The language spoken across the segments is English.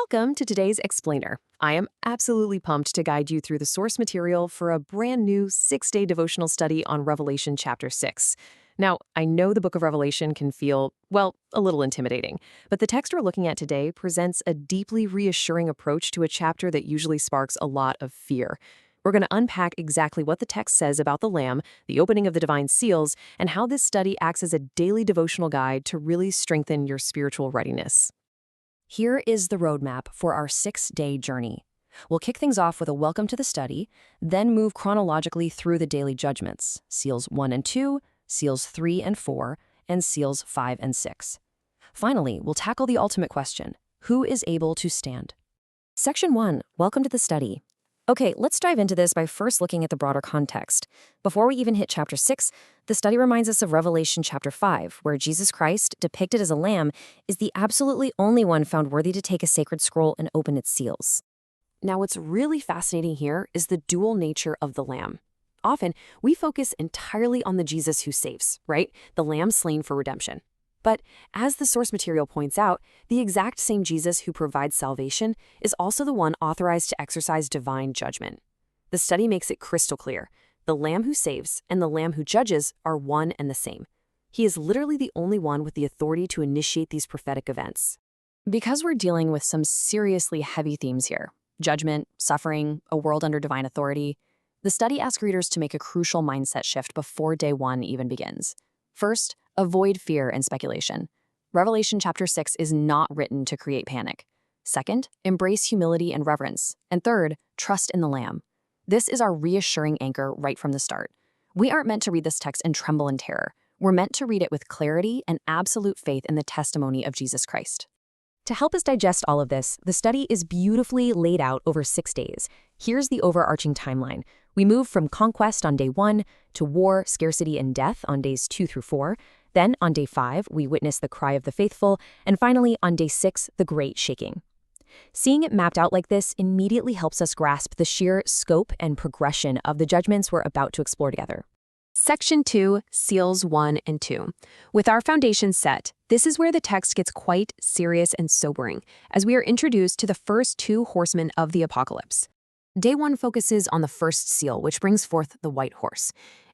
Welcome to today's Explainer. I am absolutely pumped to guide you through the source material for a brand new 6-day devotional study on Revelation chapter 6. Now, I know the book of Revelation can feel, well, a little intimidating, but the text we're looking at today presents a deeply reassuring approach to a chapter that usually sparks a lot of fear. We're going to unpack exactly what the text says about the Lamb, the opening of the divine seals, and how this study acts as a daily devotional guide to really strengthen your spiritual readiness. Here is the roadmap for our 6-day journey. We'll kick things off with a welcome to the study, then move chronologically through the daily judgments, seals 1 and 2, seals 3 and 4, and seals 5 and 6. Finally, we'll tackle the ultimate question: who is able to stand? Section 1, welcome to the study. Okay, let's dive into this by first looking at the broader context. Before we even hit chapter 6, the study reminds us of Revelation chapter 5, where Jesus Christ, depicted as a lamb, is the absolutely only one found worthy to take a sacred scroll and open its seals. Now, what's really fascinating here is the dual nature of the lamb. Often, we focus entirely on the Jesus who saves, right? The lamb slain for redemption. But as the source material points out, the exact same Jesus who provides salvation is also the one authorized to exercise divine judgment. The study makes it crystal clear: the Lamb who saves and the Lamb who judges are one and the same. He is literally the only one with the authority to initiate these prophetic events. Because we're dealing with some seriously heavy themes here: judgment, suffering, a world under divine authority, the study asks readers to make a crucial mindset shift before day 1 even begins. First, avoid fear and speculation. Revelation chapter 6 is not written to create panic. Second, embrace humility and reverence. And third, trust in the Lamb. This is our reassuring anchor right from the start. We aren't meant to read this text and tremble in terror. We're meant to read it with clarity and absolute faith in the testimony of Jesus Christ. To help us digest all of this, the study is beautifully laid out over 6 days. Here's the overarching timeline. We move from Conquest on day 1 to War, Scarcity, and Death on days 2 through 4. Then, on day 5, we witness the cry of the faithful, and finally, on day 6, the great shaking. Seeing it mapped out like this immediately helps us grasp the sheer scope and progression of the judgments we're about to explore together. Section 2, Seals 1 and 2. With our foundation set, this is where the text gets quite serious and sobering, as we are introduced to the first 2 horsemen of the apocalypse. Day 1 focuses on the first seal, which brings forth the white horse.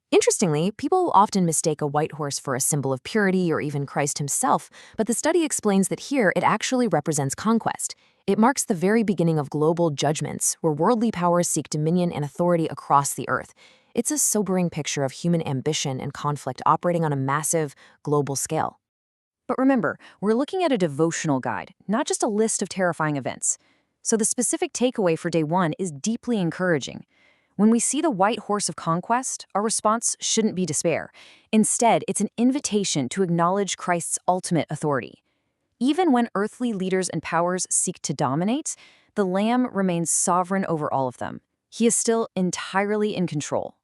Interestingly, people often mistake a white horse for a symbol of purity or even Christ himself, but the study explains that here it actually represents conquest. It marks the very beginning of global judgments, where worldly powers seek dominion and authority across the earth. It's a sobering picture of human ambition and conflict operating on a massive, global scale. But remember, we're looking at a devotional guide, not just a list of terrifying events. So the specific takeaway for day 1 is deeply encouraging. When we see the white horse of conquest, our response shouldn't be despair. Instead, it's an invitation to acknowledge Christ's ultimate authority. Even when earthly leaders and powers seek to dominate, the Lamb remains sovereign over all of them. He is still entirely in control.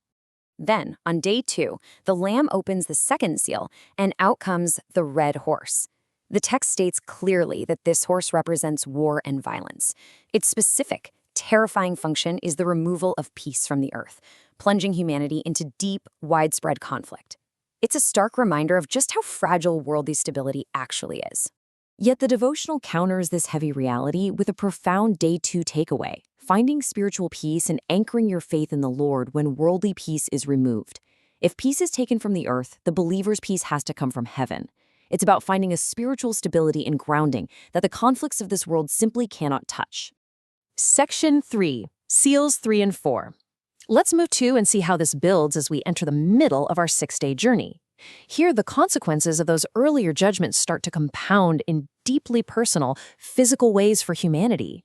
Then, on day 2, the Lamb opens the second seal, and out comes the red horse. The text states clearly that this horse represents war and violence. Its specific, terrifying function is the removal of peace from the earth, plunging humanity into deep, widespread conflict. It's a stark reminder of just how fragile worldly stability actually is. Yet the devotional counters this heavy reality with a profound day 2 takeaway: finding spiritual peace and anchoring your faith in the Lord when worldly peace is removed. If peace is taken from the earth, the believer's peace has to come from heaven. It's about finding a spiritual stability and grounding that the conflicts of this world simply cannot touch. Section 3, Seals 3 and 4. Let's move to and see how this builds as we enter the middle of our 6-day journey. Here, the consequences of those earlier judgments start to compound in deeply personal, physical ways for humanity.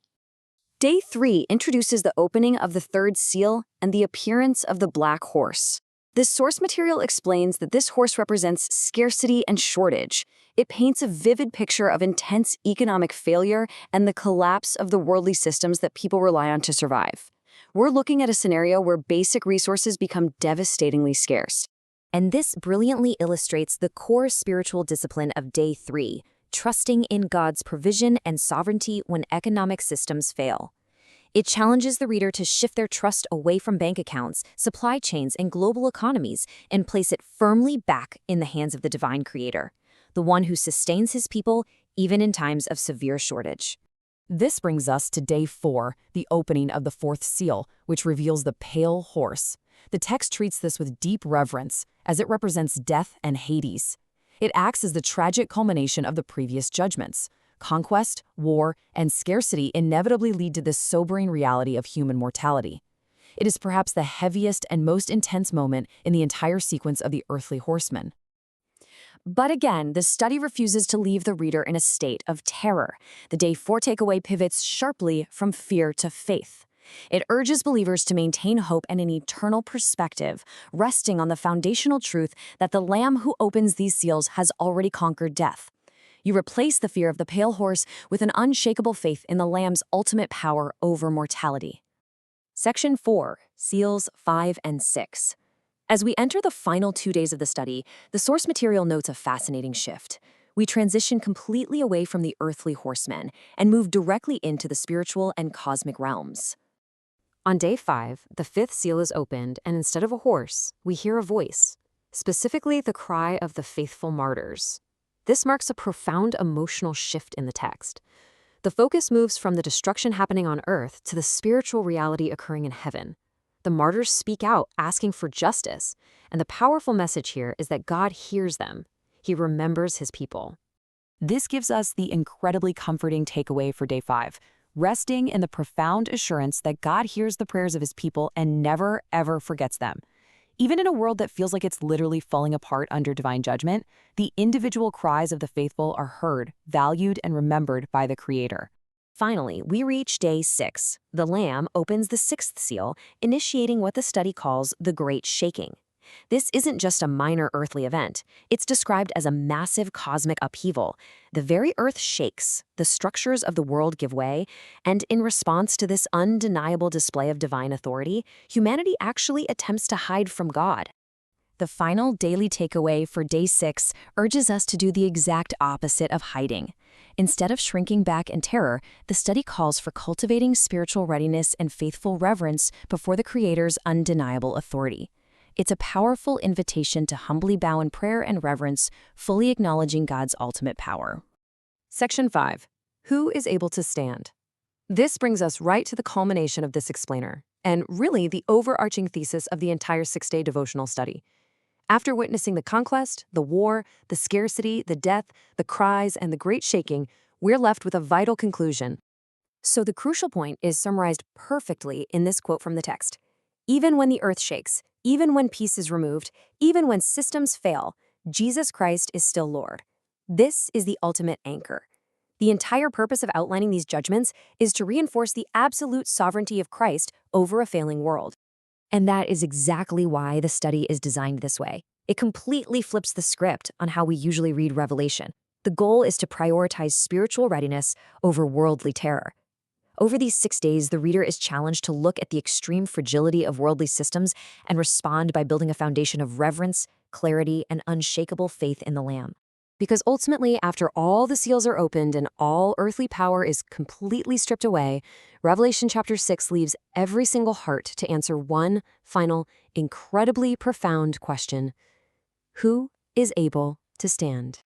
Day 3 introduces the opening of the third seal and the appearance of the black horse. This source material explains that this horse represents scarcity and shortage. It paints a vivid picture of intense economic failure and the collapse of the worldly systems that people rely on to survive. We're looking at a scenario where basic resources become devastatingly scarce. And this brilliantly illustrates the core spiritual discipline of day 3, trusting in God's provision and sovereignty when economic systems fail. It challenges the reader to shift their trust away from bank accounts, supply chains, and global economies and place it firmly back in the hands of the divine creator, the one who sustains his people even in times of severe shortage. This brings us to day 4, the opening of the 4th seal, which reveals the pale horse. The text treats this with deep reverence, as it represents death and Hades. It acts as the tragic culmination of the previous judgments. Conquest, war, and scarcity inevitably lead to this sobering reality of human mortality. It is perhaps the heaviest and most intense moment in the entire sequence of the earthly horsemen. But again, the study refuses to leave the reader in a state of terror. The day 4 takeaway pivots sharply from fear to faith. It urges believers to maintain hope and an eternal perspective, resting on the foundational truth that the Lamb who opens these seals has already conquered death. You replace the fear of the pale horse with an unshakable faith in the Lamb's ultimate power over mortality. Section 4, Seals 5 and 6. As we enter the final 2 days of the study, the source material notes a fascinating shift. We transition completely away from the earthly horsemen and move directly into the spiritual and cosmic realms. On day 5, the 5th seal is opened, and instead of a horse, we hear a voice, specifically the cry of the faithful martyrs. This marks a profound emotional shift in the text. The focus moves from the destruction happening on earth to the spiritual reality occurring in heaven. The martyrs speak out, asking for justice, and the powerful message here is that God hears them. He remembers his people. This gives us the incredibly comforting takeaway for day 5, resting in the profound assurance that God hears the prayers of his people and never, ever forgets them. Even in a world that feels like it's literally falling apart under divine judgment, the individual cries of the faithful are heard, valued, and remembered by the Creator. Finally, we reach day 6. The Lamb opens the 6th seal, initiating what the study calls the Great Shaking. This isn't just a minor earthly event. It's described as a massive cosmic upheaval. The very earth shakes, the structures of the world give way, and in response to this undeniable display of divine authority, humanity actually attempts to hide from God. The final daily takeaway for day 6 urges us to do the exact opposite of hiding. Instead of shrinking back in terror, the study calls for cultivating spiritual readiness and faithful reverence before the Creator's undeniable authority. It's a powerful invitation to humbly bow in prayer and reverence, fully acknowledging God's ultimate power. Section 5. Who is able to stand? This brings us right to the culmination of this explainer, and really the overarching thesis of the entire 6-day devotional study. After witnessing the conquest, the war, the scarcity, the death, the cries, and the great shaking, we're left with a vital conclusion. So the crucial point is summarized perfectly in this quote from the text. Even when the earth shakes, even when peace is removed, even when systems fail, Jesus Christ is still Lord. This is the ultimate anchor. The entire purpose of outlining these judgments is to reinforce the absolute sovereignty of Christ over a failing world. And that is exactly why the study is designed this way. It completely flips the script on how we usually read Revelation. The goal is to prioritize spiritual readiness over worldly terror. Over these 6 days, the reader is challenged to look at the extreme fragility of worldly systems and respond by building a foundation of reverence, clarity, and unshakable faith in the Lamb. Because ultimately, after all the seals are opened and all earthly power is completely stripped away, Revelation chapter 6 leaves every single heart to answer one final, incredibly profound question: who is able to stand?